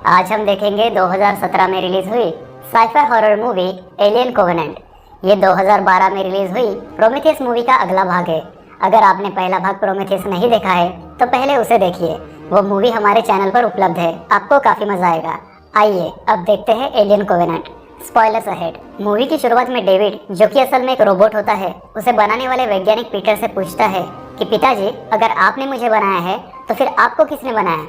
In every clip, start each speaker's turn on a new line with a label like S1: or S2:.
S1: आज हम देखेंगे 2017 में रिलीज हुई sci-fi horror movie alien covenant. ये 2012 में रिलीज हुई प्रोमेथियस मूवी का अगला भाग है। अगर आपने पहला भाग प्रोमेथियस नहीं देखा है तो पहले उसे देखिए, वो मूवी हमारे चैनल पर उपलब्ध है, आपको काफी मजा आएगा। आइए अब देखते हैं alien covenant. Spoilers ahead. Movie की शुरुआत में डेविड, जो कि असल में एक रोबोट होता है, उसे बनाने वाले वैज्ञानिक पीटर से पूछता है कि पिताजी, अगर आपने मुझे बनाया है तो फिर आपको किसने बनाया।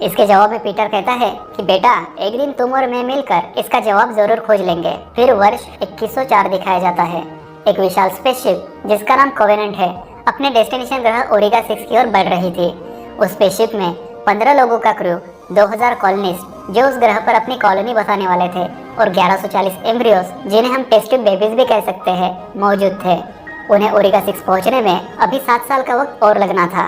S1: इसके जवाब में पीटर कहता है कि बेटा, एक दिन तुम और मैं मिलकर इसका जवाब जरूर खोज लेंगे। फिर वर्ष 2104 दिखाया जाता है। एक विशाल स्पेसशिप जिसका नाम कोवेनेंट है अपने डेस्टिनेशन ग्रह ओमेगा 6 की ओर बढ़ रही थी। उस स्पेसशिप में 15 लोगों का क्रू, 2000 कॉलोनिस्ट जो उस ग्रह पर अपनी कॉलोनी बसाने वाले थे, और 1140 एम्ब्रियोस जिन्हें हम टेस्ट ट्यूब बेबीज भी कह सकते हैं, मौजूद थे। उन्हें ओमेगा 6 पहुंचने में अभी 7 साल का वक्त और लगना था।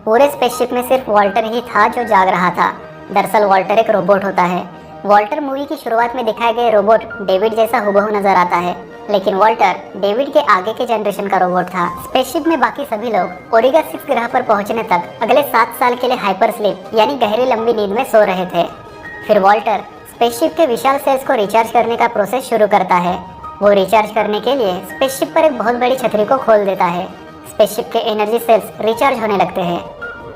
S1: पूरे स्पेसशिप में सिर्फ वॉल्टर ही था जो जाग रहा था। दरअसल वॉल्टर एक रोबोट होता है। वॉल्टर मूवी की शुरुआत में दिखाए गए रोबोट डेविड जैसा हुबहू नजर आता है, लेकिन वॉल्टर डेविड के आगे के जनरेशन का रोबोट था। स्पेसशिप में बाकी सभी लोग ओमेगा 6 ग्रह पर पहुंचने तक अगले 7 साल के लिए हाइपर स्लीप यानी गहरी लंबी नींद में सो रहे थे। फिर वॉल्टर स्पेसशिप के विशाल सेल्स को रिचार्ज करने का प्रोसेस शुरू करता है। वो रिचार्ज करने के लिए स्पेसशिप पर एक बहुत बड़ी छतरी को खोल देता है। स्पेसशिप के एनर्जी सेल्स रिचार्ज होने लगते हैं।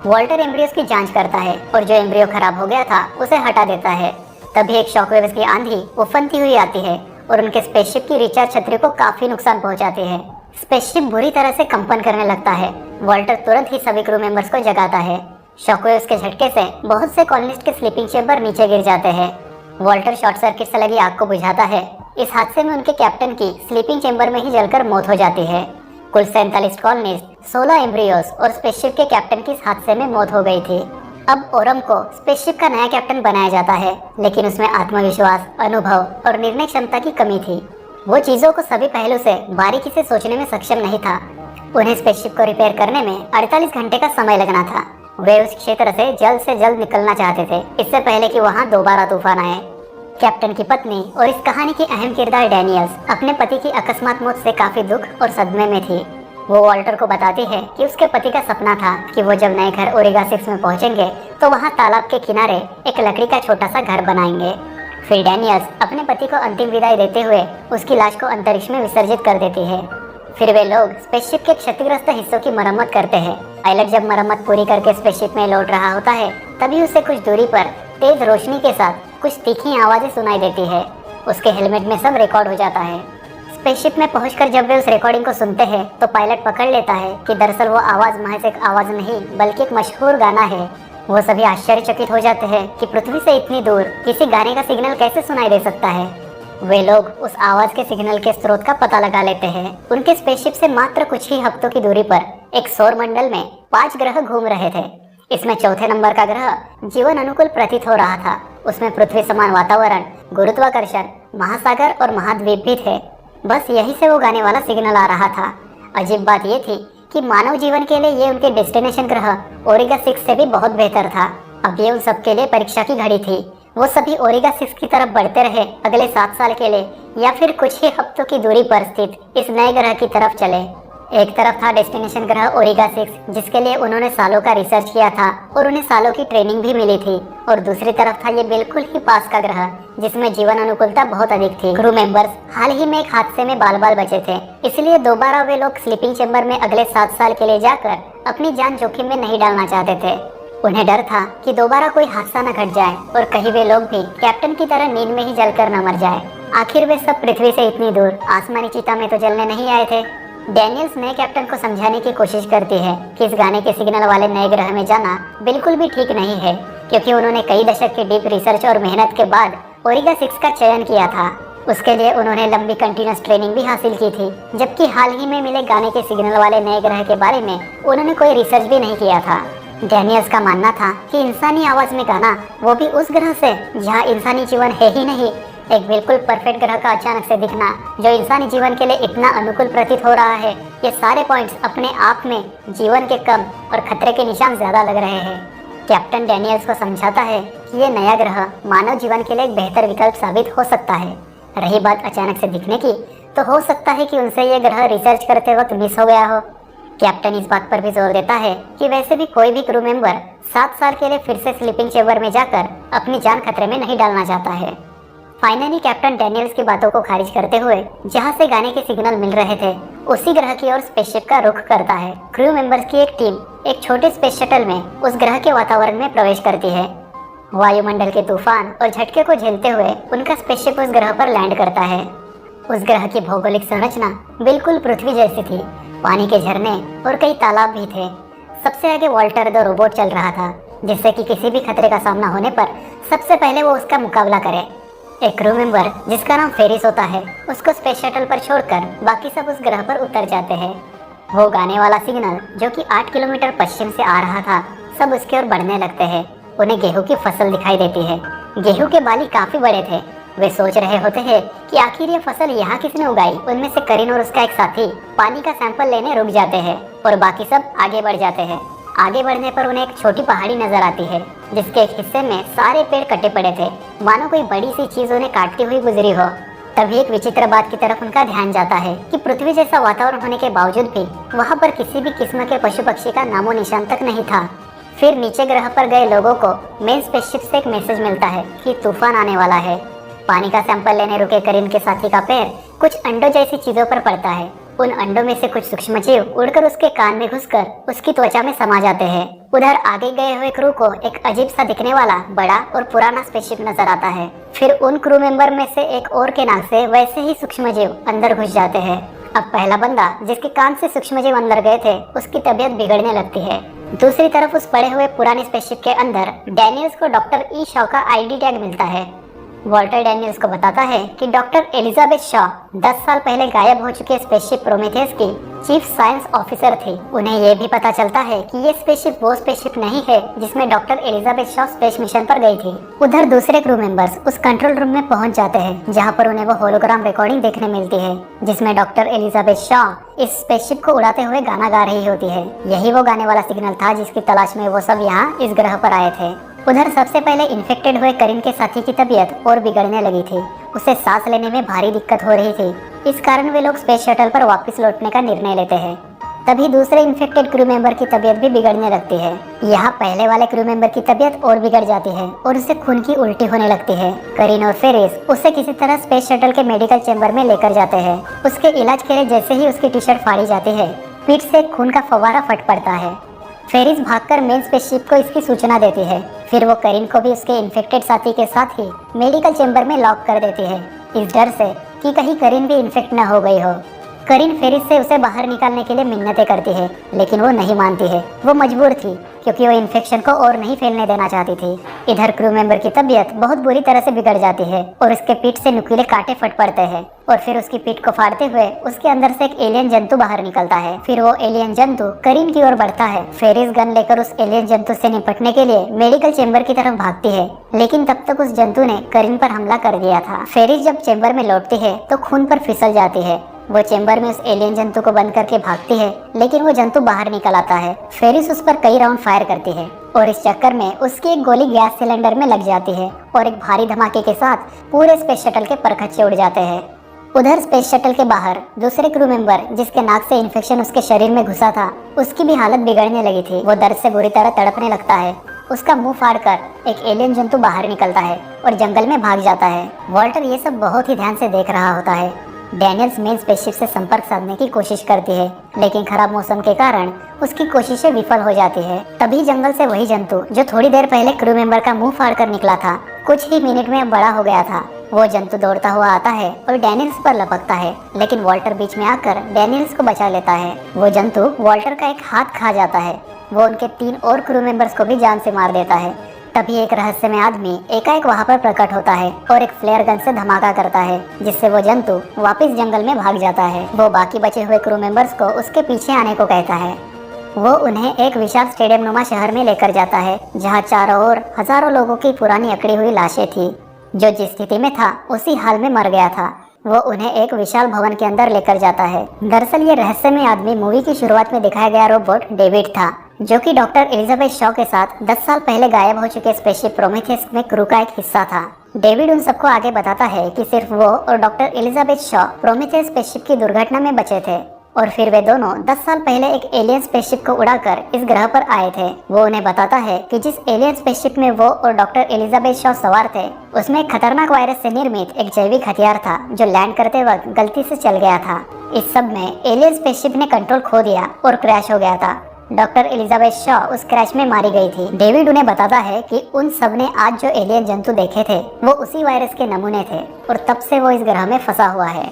S1: वॉल्टर एम्ब्रियोस की जांच करता है और जो एम्ब्रियो खराब हो गया था उसे हटा देता है। तभी एक शॉकवेव्स की आंधी उफनती हुई आती है और उनके स्पेसशिप की रिचार्ज छतरी को काफी नुकसान पहुंचाती है। स्पेसशिप बुरी तरह से कंपन करने लगता है। वॉल्टर तुरंत ही सभी क्रू मेंबर्स को जगाता है। शॉकवेव्स के झटके से बहुत से कॉलोनिस्ट के स्लीपिंग चेंबर नीचे गिर जाते हैं। वॉल्टर शॉर्ट सर्किट से लगी आग को बुझाता है। इस हादसे में उनके कैप्टन की स्लीपिंग चेंबर में ही जलकर मौत हो जाती है। कुल 47 कॉलोनिस्ट, 16 एम्ब्रियोस और स्पेसशिप के कैप्टन की इस हादसे में मौत हो गई थी। अब ओरम को स्पेसशिप का नया कैप्टन बनाया जाता है, लेकिन उसमें आत्मविश्वास, अनुभव और निर्णय क्षमता की कमी थी। वो चीजों को सभी पहलू से बारीकी से सोचने में सक्षम नहीं था। उन्हें स्पेसशिप को रिपेयर करने में 48 घंटे का समय लगना था। वे उस क्षेत्र से जल्द निकलना चाहते थे, इससे पहले कि वहाँ दोबारा तूफान आए। कैप्टन की पत्नी और इस कहानी की अहम किरदार डैनियल्स अपने पति की अकस्मात मौत से काफी दुख और सदमे में थी। वो वॉल्टर को बताती है कि उसके पति का सपना था कि वो जब नए घर ओमेगा 6 में पहुंचेंगे तो वहाँ तालाब के किनारे एक लकड़ी का छोटा सा घर बनाएंगे। फिर डैनियल्स अपने पति को अंतिम विदाई देते हुए उसकी लाश को अंतरिक्ष में विसर्जित कर देती है। फिर वे लोग स्पेसशिप के क्षतिग्रस्त हिस्सों की मरम्मत करते हैं। पायलट जब मरम्मत पूरी करके स्पेसशिप में लौट रहा होता है, तभी उसे कुछ दूरी पर तेज रोशनी के साथ कुछ तीखी आवाजें सुनाई देती है। उसके हेलमेट में सब रिकॉर्ड हो जाता है। स्पेसशिप में पहुंचकर जब वे उस रिकॉर्डिंग को सुनते हैं तो पायलट पकड़ लेता है कि दरअसल वो आवाज महज एक आवाज नहीं बल्कि एक मशहूर गाना है। वो सभी आश्चर्यचकित हो जाते हैं कि पृथ्वी से इतनी दूर किसी गाने का सिग्नल कैसे सुनाई दे सकता है। वे लोग उस आवाज के सिग्नल के स्रोत का पता लगा लेते हैं। उनके स्पेसशिप से मात्र कुछ ही हफ्तों की दूरी पर एक सौर मंडल में 5 ग्रह घूम रहे थे। इसमें चौथे नंबर का ग्रह जीवन अनुकूल प्रतीत हो रहा था। उसमें पृथ्वी समान वातावरण, गुरुत्वाकर्षण, महासागर और महाद्वीप भी थे। बस यहीं से वो गाने वाला सिग्नल आ रहा था। अजीब बात ये थी कि मानव जीवन के लिए ये उनके डेस्टिनेशन ग्रह ओमेगा 6 से भी बहुत बेहतर था। अब ये उन सबके लिए परीक्षा की घड़ी थी। वो सभी ओमेगा 6 की तरफ बढ़ते रहे अगले 7 साल के लिए, या फिर कुछ ही हफ्तों की दूरी पर स्थित इस नए ग्रह की तरफ चले। एक तरफ था डेस्टिनेशन ग्रह ओमेगा 6, जिसके लिए उन्होंने सालों का रिसर्च किया था और उन्हें सालों की ट्रेनिंग भी मिली थी, और दूसरी तरफ था ये बिल्कुल ही पास का ग्रह जिसमें जीवन अनुकूलता बहुत अधिक थी। क्रू मेंबर्स हाल ही में एक हादसे में बाल बाल बचे थे, इसलिए दोबारा वे लोग स्लीपिंग चेंबर में अगले 7 साल के लिए जाकर अपनी जान जोखिम में नहीं डालना चाहते थे। उन्हें डर था कि दोबारा कोई हादसा न घट जाए और कहीं वे लोग भी कैप्टन की तरह नींद में ही जलकर न मर जाए। आखिर वे सब पृथ्वी से इतनी दूर आसमानी चिता में तो जलने नहीं आए थे। डैनियल्स नए कैप्टन को समझाने की कोशिश करती है कि इस गाने के सिग्नल वाले नए ग्रह में जाना बिल्कुल भी ठीक नहीं है, क्योंकि उन्होंने कई दशक की डीप रिसर्च और मेहनत के बाद ओमेगा 6 का चयन किया था। उसके लिए उन्होंने लंबी कंटिन्यूअस ट्रेनिंग भी हासिल की थी, जबकि हाल ही में मिले गाने के सिग्नल वाले नए ग्रह के बारे में उन्होंने कोई रिसर्च भी नहीं किया था। डैनियल्स का मानना था कि इंसानी आवाज में गाना, वो भी उस ग्रह से जहाँ इंसानी जीवन है ही नहीं, एक बिल्कुल परफेक्ट ग्रह का अचानक से दिखना जो इंसानी जीवन के लिए इतना अनुकूल प्रतीत हो रहा है, ये सारे पॉइंट्स अपने आप में जीवन के कम और खतरे के निशान ज्यादा लग रहे हैं। कैप्टन डैनियल्स को समझाता है कि ये नया ग्रह मानव जीवन के लिए एक बेहतर विकल्प साबित हो सकता है। रही बात अचानक से दिखने की, तो हो सकता है कि उनसे ये ग्रह रिसर्च करते वक्त मिस हो गया हो। कैप्टन इस बात पर भी जोर देता है कि वैसे भी कोई भी क्रू मेंबर 7 साल के लिए फिर से स्लीपिंग चेम्बर में जाकर अपनी जान खतरे में नहीं डालना चाहता है। फाइनली कैप्टन डैनियल्स की बातों को खारिज करते हुए जहां से गाने के सिग्नल मिल रहे थे उसी ग्रह की ओर स्पेसशिप का रुख करता है। क्रू मेंबर्स की एक टीम एक छोटे स्पेस शटल में उस ग्रह के वातावरण में प्रवेश करती है। वायुमंडल के तूफान और झटके को झेलते हुए उनका स्पेसशिप उस ग्रह पर लैंड करता है। उस ग्रह की भौगोलिक संरचना बिल्कुल पृथ्वी जैसी थी। पानी के झरने और कई तालाब भी थे। सबसे आगे वॉल्टर द रोबोट चल रहा था, जिससे कि किसी भी खतरे का सामना होने पर सबसे पहले वो उसका मुकाबला करे। एक क्रू मेंबर जिसका नाम फेरिस होता है उसको स्पेस शटल पर छोड़कर बाकी सब उस ग्रह पर उतर जाते हैं। वो गाने वाला सिग्नल जो कि 8 किलोमीटर पश्चिम से आ रहा था, सब उसकी ओर बढ़ने लगते हैं। उन्हें गेहूं की फसल दिखाई देती है। गेहूं के बाली काफी बड़े थे। वे सोच रहे होते हैं कि आखिर ये फसल यहाँ किसने उगाई। उनमें से करीन और उसका एक साथी पानी का सैंपल लेने रुक जाते हैं और बाकी सब आगे बढ़ जाते हैं। आगे बढ़ने पर उन्हें एक छोटी पहाड़ी नजर आती है, जिसके एक हिस्से में सारे पेड़ कटे पड़े थे, मानो कोई बड़ी सी चीज उन्हें काटती हुई गुजरी हो। तभी एक विचित्र बात की तरफ उनका ध्यान जाता है कि पृथ्वी जैसा वातावरण होने के बावजूद भी वहाँ पर किसी भी किस्म के पशु पक्षी का नामो निशान तक नहीं था। फिर नीचे ग्रह पर गए लोगों को मेन स्पेसशिप से एक मैसेज मिलता है कि तूफान आने वाला है। पानी का सैंपल लेने रुके करीन के साथी का पैर कुछ अंडों जैसी चीजों पर पड़ता है। उन अंडों में से कुछ सूक्ष्म जीव उड़कर उसके कान में घुसकर उसकी त्वचा में समा जाते हैं। उधर आगे गए हुए क्रू को एक अजीब सा दिखने वाला बड़ा और पुराना स्पेसशिप नजर आता है। फिर उन क्रू मेंबर में से एक और के नाक से वैसे ही सूक्ष्म जीव अंदर घुस जाते हैं। अब पहला बंदा जिसके कान से सूक्ष्म जीव अंदर गए थे उसकी तबीयत बिगड़ने लगती है। दूसरी तरफ उस पड़े हुए पुराने स्पेसशिप के अंदर डैनियल्स को डॉक्टर ई शॉ का आईडी टैग मिलता है। वॉल्टर डैनियल्स को बताता है कि डॉक्टर एलिजाबेथ शॉ 10 साल पहले गायब हो चुके स्पेसशिप प्रोमेथियस की चीफ साइंस ऑफिसर थी। उन्हें यह भी पता चलता है कि ये स्पेसशिप वो स्पेसशिप नहीं है जिसमें doctor Elizabeth Shaw space mission पर गई थी। उधर दूसरे क्रू मेंबर्स उस कंट्रोल रूम में पहुंच जाते हैं, जहां पर उन्हें वो होलोग्राम रिकॉर्डिंग देखने मिलती है, जिसमें डॉक्टर एलिजाबेथ शॉ इस स्पेसशिप को उड़ाते हुए गाना गा रही होती है। यही वो गाने वाला सिग्नल था जिसकी तलाश में वो सब यहाँ इस ग्रह पर आए थे। उधर सबसे पहले इन्फेक्टेड हुए करीन के साथी की तबीयत और बिगड़ने लगी थी। उसे सांस लेने में भारी दिक्कत हो रही थी। इस कारण वे लोग स्पेस शटल पर वापस लौटने का निर्णय लेते हैं। तभी दूसरे इन्फेक्टेड क्रू मेंबर की तबीयत भी बिगड़ने लगती है। यहाँ पहले वाले क्रू मेंबर की तबीयत और बिगड़ जाती है और उसे खून की उल्टी होने लगती है। करीन और फेरिस उसे किसी तरह स्पेस शटल के मेडिकल चेंबर में लेकर जाते हैं। उसके इलाज के लिए जैसे ही उसकी टी शर्ट फाड़ी जाती है, पीठ से खून का फव्वारा फट पड़ता है। फेरिस भागकर मेन स्पेसशिप को इसकी सूचना देती है। फिर वो करीन को भी उसके इन्फेक्टेड साथी के साथ ही मेडिकल चेंबर में लॉक कर देती है, इस डर से कि कहीं करीन भी इन्फेक्ट न हो गई हो। करीन फेरिस से उसे बाहर निकालने के लिए मिन्नतें करती है, लेकिन वो नहीं मानती है। वो मजबूर थी क्योंकि वो इन्फेक्शन को और नहीं फैलने देना चाहती थी। इधर क्रू मेंबर की तबीयत बहुत बुरी तरह से बिगड़ जाती है और उसके पीठ से नुकीले कांटे फट पड़ते हैं और फिर उसकी पीठ को फाड़ते हुए उसके अंदर से एक एलियन जंतु बाहर निकलता है। फिर वो एलियन जंतु करीन की ओर बढ़ता है। फेरिस गन लेकर उस एलियन जंतु से निपटने के लिए मेडिकल चेंबर की तरफ भागती है, लेकिन तब तक उस जंतु ने करीन पर हमला कर दिया था। फेरिस जब चेंबर में लौटती है तो खून पर फिसल जाती है। वो चेंबर में उस एलियन जंतु को बंद करके भागती है, लेकिन वो जंतु बाहर निकल आता है। फेरिस उस पर कई राउंड फायर करती है और इस चक्कर में उसकी एक गोली गैस सिलेंडर में लग जाती है और एक भारी धमाके के साथ पूरे स्पेस शटल के परखच्चे उड़ जाते हैं। उधर स्पेस शटल के बाहर दूसरे क्रू मेंबर जिसके नाक से इन्फेक्शन उसके शरीर में घुसा था, उसकी भी हालत बिगड़ने लगी थी। वो दर्द से बुरी तरह तड़पने लगता है। उसका मुंह फाड़कर एक एलियन जंतु बाहर निकलता है और जंगल में भाग जाता है। वॉल्टर ये सब बहुत ही ध्यान से देख रहा होता है। डैनियल्स मेन स्पेसशिप से संपर्क साधने की कोशिश करती है, लेकिन खराब मौसम के कारण उसकी कोशिशें विफल हो जाती है। तभी जंगल से वही जंतु जो थोड़ी देर पहले क्रू मेंबर का मुंह फाड़कर निकला था, कुछ ही मिनट में बड़ा हो गया था। वो जंतु दौड़ता हुआ आता है और डैनियल्स पर लपकता है, लेकिन वॉल्टर बीच में आकर डैनियल्स को बचा लेता है। वो जंतु वॉल्टर का एक हाथ खा जाता है। वो उनके 3 और क्रू मेंबर्स को भी जान से मार देता है। तभी एक रहस्यमय आदमी एकाएक वहाँ पर प्रकट होता है और एक फ्लेयर गन से धमाका करता है, जिससे वो जंतु वापस जंगल में भाग जाता है। वो बाकी बचे हुए क्रू मेंबर्स को उसके पीछे आने को कहता है। वो उन्हें एक विशाल स्टेडियम नुमा शहर में लेकर जाता है, जहाँ चारों ओर हजारों लोगों की पुरानी अकड़ी हुई लाशें थी। जो जिस स्थिति में था उसी हाल में मर गया था। वो उन्हें एक विशाल भवन के अंदर लेकर जाता है। दरअसल ये रहस्यमय आदमी मूवी की शुरुआत में दिखाया गया रोबोट डेविड था, जो कि डॉक्टर एलिजाबेथ शॉ के साथ 10 साल पहले गायब हो चुके स्पेसशिप प्रोमेथियस में क्रू का एक हिस्सा था। डेविड उन सबको आगे बताता है कि सिर्फ वो और doctor Elizabeth Shaw Prometheus spaceship की दुर्घटना में बचे थे और फिर वे दोनों 10 साल पहले एक एलियन स्पेसशिप को उड़ाकर इस ग्रह पर आए थे। वो उन्हें बताता है कि जिस एलियन स्पेसशिप में वो और डॉक्टर एलिजाबेथ शॉ सवार थे उसमें एक खतरनाक वायरस से निर्मित एक जैविक हथियार था जो लैंड करते वक्त गलती से चल गया था। इस सब में एलियन स्पेसशिप ने कंट्रोल खो दिया और क्रैश हो गया था। डॉक्टर एलिजाबेथ शॉ उस क्रैश में मारी गई थी। डेविड उन्हें बताता है कि उन सब ने आज जो एलियन जंतु देखे थे वो उसी वायरस के नमूने थे और तब से वो इस ग्रह में फंसा हुआ है।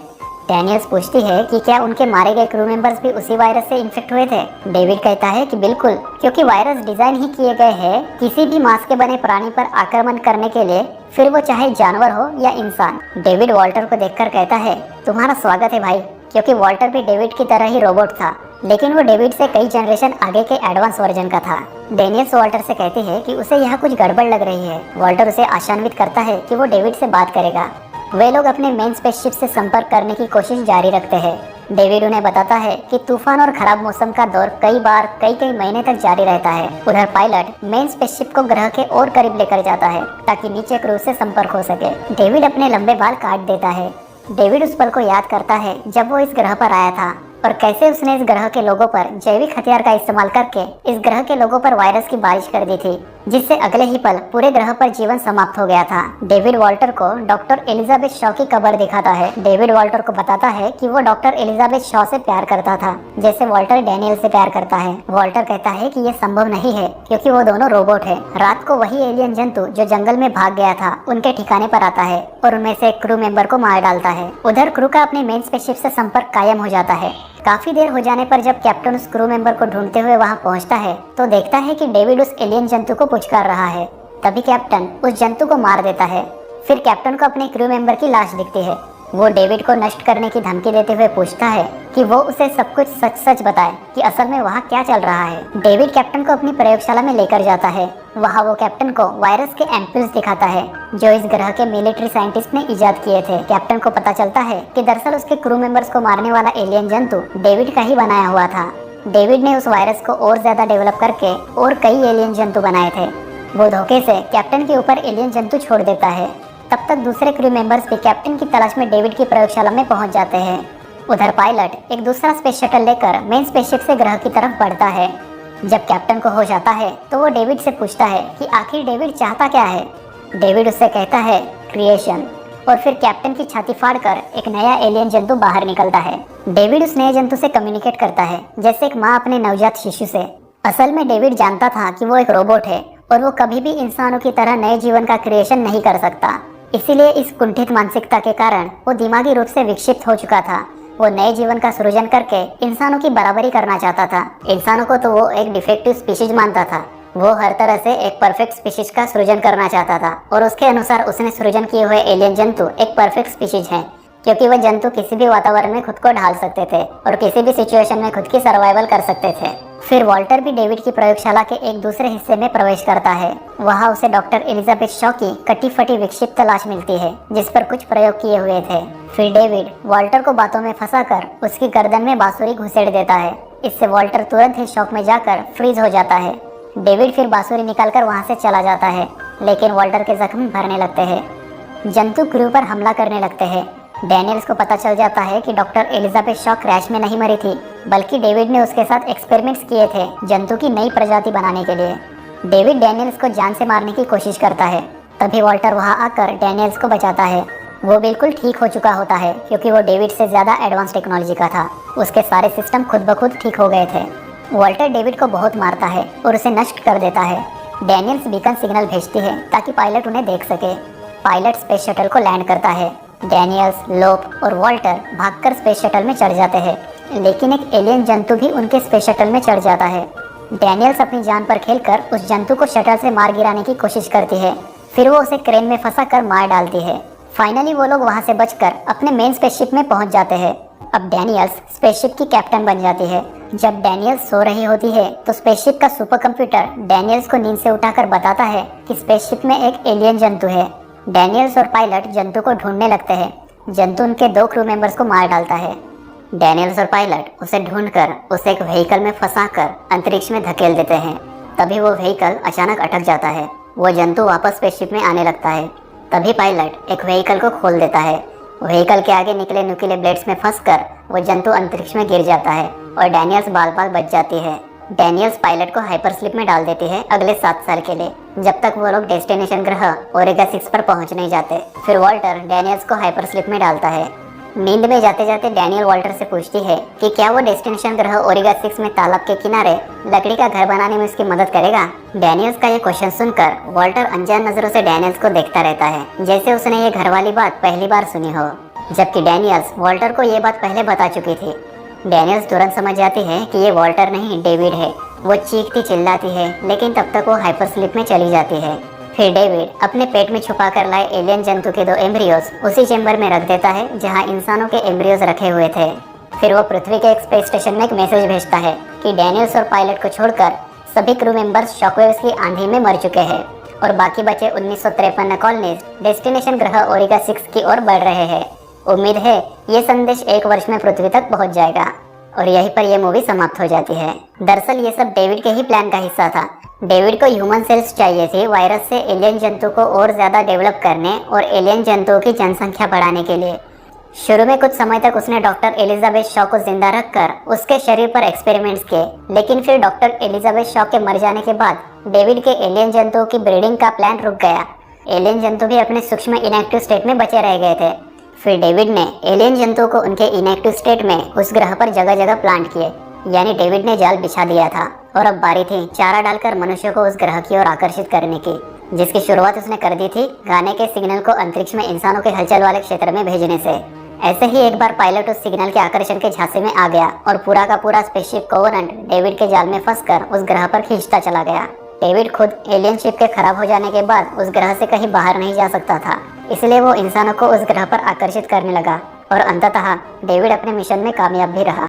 S1: डैनियल्स पूछती है कि क्या उनके मारे गए क्रू मेंबर्स भी उसी वायरस से इन्फेक्ट हुए थे। डेविड कहता है कि बिल्कुल, क्योंकि वायरस डिजाइन ही किए गए हैं किसी भी मांस के बने प्राणी पर आक्रमण करने के लिए, फिर वो चाहे जानवर हो या इंसान। डेविड वॉल्टर को देखकर कहता है, तुम्हारा स्वागत है भाई, क्योंकि वॉल्टर भी डेविड की तरह ही रोबोट था, लेकिन वो डेविड से कई जनरेशन आगे के एडवांस वर्जन का था। डेनियल्स वॉल्टर से कहती है कि उसे यहाँ कुछ गड़बड़ लग रही है। वॉल्टर उसे आशान्वित करता है कि वो डेविड से बात करेगा। वे लोग अपने मेन स्पेसशिप से संपर्क करने की कोशिश जारी रखते हैं। डेविड उन्हें बताता है कि तूफान और खराब मौसम का दौर कई बार कई महीने तक जारी रहता है। उधर पायलट मेन स्पेसशिप को ग्रह के और करीब लेकर जाता है ताकि नीचे क्रू से संपर्क हो सके। डेविड अपने लंबे बाल काट देता है। डेविड उस पल को याद करता है जब वो इस ग्रह पर आया था और कैसे उसने इस ग्रह के लोगों पर जैविक हथियार का इस्तेमाल करके इस ग्रह के लोगों पर वायरस की बारिश कर दी थी, जिससे अगले ही पल पूरे ग्रह पर जीवन समाप्त हो गया था। डेविड वॉल्टर को डॉक्टर एलिजाबेथ शॉ की कब्र दिखाता है। डेविड वॉल्टर को बताता है कि वो डॉक्टर एलिजाबेथ शॉ से प्यार करता था जैसे वॉल्टर डैनियल से प्यार करता है। वॉल्टर कहता है कि ये संभव नहीं है क्योंकि वो दोनों रोबोट है। रात को वही एलियन जंतु जो जंगल में भाग गया था उनके ठिकाने पर आता है और उनमें से एक क्रू मेंबर को मार डालता है। उधर क्रू का अपने मेन स्पेसशिप से संपर्क कायम हो जाता है। काफी देर हो जाने पर जब कैप्टन उस क्रू मेंबर को ढूंढते हुए वहां पहुंचता है तो देखता है कि डेविड उस एलियन जंतु को पुचकार रहा है। तभी कैप्टन उस जंतु को मार देता है। फिर कैप्टन को अपने क्रू मेंबर की लाश दिखती है। वो डेविड को नष्ट करने की धमकी देते हुए पूछता है कि वो उसे सब कुछ सच सच बताए कि असल में वहाँ क्या चल रहा है। डेविड कैप्टन को अपनी प्रयोगशाला में लेकर जाता है। वहाँ वो कैप्टन को वायरस के एम्पल्स दिखाता है जो इस ग्रह के मिलिट्री साइंटिस्ट ने इजाद किए थे। कैप्टन को पता चलता है कि दरअसल उसके क्रू मेंबर्स को मारने वाला एलियन जंतु डेविड का ही बनाया हुआ था। डेविड ने उस वायरस को और ज्यादा डेवलप करके और कई एलियन जंतु बनाए थे। वो धोखे से कैप्टन के ऊपर एलियन जंतु छोड़ देता है। तब तक दूसरे क्रू मेंबर्स भी कैप्टन की तलाश में डेविड की प्रयोगशाला में पहुंच जाते हैं। उधर पायलट एक दूसरा स्पेस शटल लेकर मेन स्पेसशिप से ग्रह की तरफ बढ़ता है। जब कैप्टन को होश आता है तो वो डेविड से पूछता है कि आखिर डेविड चाहता क्या है। डेविड उससे कहता है क्रिएशन, और फिर कैप्टन की छाती फाड़कर एक नया एलियन जंतु बाहर निकलता है। डेविड उस नए जंतु से कम्युनिकेट करता है जैसे एक माँ अपने नवजात शिशु से। असल में डेविड जानता था कि वो एक रोबोट है और वो कभी भी इंसानों की तरह नए जीवन का क्रिएशन नहीं कर सकता। इसीलिए इस कुंठित मानसिकता के कारण वो दिमागी रूप से विक्षिप्त हो चुका था। वो नए जीवन का सृजन करके इंसानों की बराबरी करना चाहता था। इंसानों को तो वो एक डिफेक्टिव स्पीशीज मानता था। वो हर तरह से एक परफेक्ट स्पीशीज का सृजन करना चाहता था और उसके अनुसार उसने सृजन किए हुए एलियन जंतु एक परफेक्ट स्पीशीज हैं, क्योंकि वह जंतु किसी भी वातावरण में खुद को ढाल सकते थे और किसी भी सिचुएशन में खुद की सर्वाइवल कर सकते थे। फिर वॉल्टर भी डेविड की प्रयोगशाला के एक दूसरे हिस्से में प्रवेश करता है। वहाँ उसे डॉक्टर एलिजाबेथ शॉ की कटी फटी विक्षिप्त लाश मिलती है जिस पर कुछ प्रयोग किए हुए थे। फिर डेविड वॉल्टर को बातों में फंसाकर उसकी गर्दन में बांसुरी घुसेड़ देता है। इससे वॉल्टर तुरंत ही शॉक में जाकर फ्रीज हो जाता है। डेविड फिर बांसुरी निकालकर वहाँ से चला जाता है, लेकिन वॉल्टर के जख्म भरने लगते हैं। जंतु क्रू पर हमला करने लगते हैं। डैनियल्स को पता चल जाता है कि डॉक्टर एलिजाबेथ शॉ क्रैश में नहीं मरी थी, बल्कि डेविड ने उसके साथ एक्सपेरिमेंट्स किए थे जंतु की नई प्रजाति बनाने के लिए। डेविड डैनियल्स को जान से मारने की कोशिश करता है। तभी वॉल्टर वहां आकर डैनियल्स को बचाता है। वो बिल्कुल ठीक हो चुका होता है क्योंकि वो डेविड से ज़्यादा एडवांस टेक्नोलॉजी का था। उसके सारे सिस्टम खुद ब खुद ठीक हो गए थे। वॉल्टर डेविड को बहुत मारता है और उसे नष्ट कर देता है। डैनियल्स बीकन सिग्नल भेजती है ताकि पायलट उन्हें देख सके। पायलट स्पेस शटल को लैंड करता है। डैनियल्स, लोप और वॉल्टर भागकर स्पेस शटल में चढ़ जाते हैं, लेकिन एक एलियन जंतु भी उनके स्पेस शटल में चढ़ जाता है। डैनियल्स अपनी जान पर खेलकर उस जंतु को शटल से मार गिराने की कोशिश करती है। फिर वो उसे क्रेन में फंसाकर मार डालती है। फाइनली वो लोग वहाँ से बचकर अपने मेन स्पेसशिप में पहुँच जाते हैं। अब डैनियल्स स्पेसशिप की कैप्टन बन जाती है। जब डैनियल्स सो रही होती है तो स्पेसशिप का सुपर कंप्यूटर डैनियल्स को नींद से उठाकर बताता है कि स्पेसशिप में एक एलियन जंतु है। डैनियल्स और पायलट जंतु को ढूंढने लगते हैं। जंतु उनके 2 क्रू मेंबर्स को मार डालता है। डैनियल्स और पायलट उसे ढूंढकर उसे एक व्हीकल में फंसाकर अंतरिक्ष में धकेल देते हैं। तभी वो व्हीकल अचानक अटक जाता है। वो जंतु वापस स्पेसशिप में आने लगता है। तभी पायलट एक व्हीकल को खोल देता है, व्हीकल के आगे निकले नुकीले ब्लेड्स में फंसकर वो जंतु अंतरिक्ष में गिर जाता है और डैनियल्स बाल बाल बच जाती है। डैनियल्स पायलट को हाइपर स्लिप में डाल देती है अगले 7 साल के लिए, जब तक वो लोग डेस्टिनेशन ग्रह ओमेगा 6 पर पहुंच नहीं जाते। फिर वॉल्टर डैनियल्स को हाइपर स्लिप में डालता है। नींद में जाते जाते डैनियल वॉल्टर से पूछती है कि क्या वो डेस्टिनेशन ग्रह ओमेगा 6 में तालाब के किनारे लकड़ी का घर बनाने में उसकी मदद करेगा। डैनियल्स का ये क्वेश्चन सुनकर वॉल्टर अनजान नजरों से डैनियल्स को देखता रहता है, जैसे उसने ये घर वाली बात पहली बार सुनी हो, जबकि डैनियल्स वॉल्टर को ये बात पहले बता चुकी थी। डैनियल्स तुरंत समझ जाती है कि ये वॉल्टर नहीं डेविड है। वो चीखती चिल्लाती है, लेकिन तब तक वो हाइपर स्लिप में चली जाती है। फिर डेविड अपने पेट में छुपा कर लाए एलियन जंतु के 2 एम्ब्रियोज उसी चेंबर में रख देता है जहां इंसानों के एम्ब्रियोज रखे हुए थे। फिर वो पृथ्वी के एक स्पेस स्टेशन में एक मैसेज भेजता है कि डैनियल्स और पायलट को छोड़कर सभी क्रू मेंबर्स शॉकवेव्स की आंधी में मर चुके हैं और बाकी बचे 1953 कॉलोनीज डेस्टिनेशन ग्रह ओमेगा 6 की ओर बढ़ रहे हैं। उम्मीद है ये संदेश 1 वर्ष में पृथ्वी तक पहुंच जाएगा। और यहीं पर यह मूवी समाप्त हो जाती है। दरअसल ये सब डेविड के ही प्लान का हिस्सा था। डेविड को ह्यूमन सेल्स चाहिए थी वायरस से एलियन जंतु को और ज्यादा डेवलप करने और एलियन जंतुओं की जनसंख्या बढ़ाने के लिए। शुरू में कुछ समय तक उसने डॉक्टर एलिजाबेथ शॉ को जिंदा रखकर उसके शरीर पर एक्सपेरिमेंट्स किए, लेकिन फिर डॉक्टर एलिजाबेथ शॉ के मर जाने के बाद डेविड के एलियन जंतुओं की ब्रीडिंग का प्लान रुक गया। एलियन जंतु भी अपने सूक्ष्म इनएक्टिव स्टेट में बचे रह गए थे। फिर डेविड ने एलियन जंतुओं को उनके इनएक्टिव स्टेट में उस ग्रह पर जगह जगह प्लांट किए, यानी डेविड ने जाल बिछा दिया था और अब बारी थी चारा डालकर मनुष्यों को उस ग्रह की ओर आकर्षित करने की, जिसकी शुरुआत उसने कर दी थी गाने के सिग्नल को अंतरिक्ष में इंसानों के हलचल वाले क्षेत्र में भेजने से। ऐसे ही एक बार पायलट उस सिग्नल के आकर्षण के झांसे में आ गया और पूरा का पूरा स्पेसशिप कोवेनेंट डेविड के जाल में फंसकर उस ग्रह पर खींचता चला गया। डेविड खुद एलियन शिप के खराब हो जाने के बाद उस ग्रह से कहीं बाहर नहीं जा सकता था, इसलिए वो इंसानों को उस ग्रह पर आकर्षित करने लगा और अंततः डेविड अपने मिशन में कामयाब भी रहा।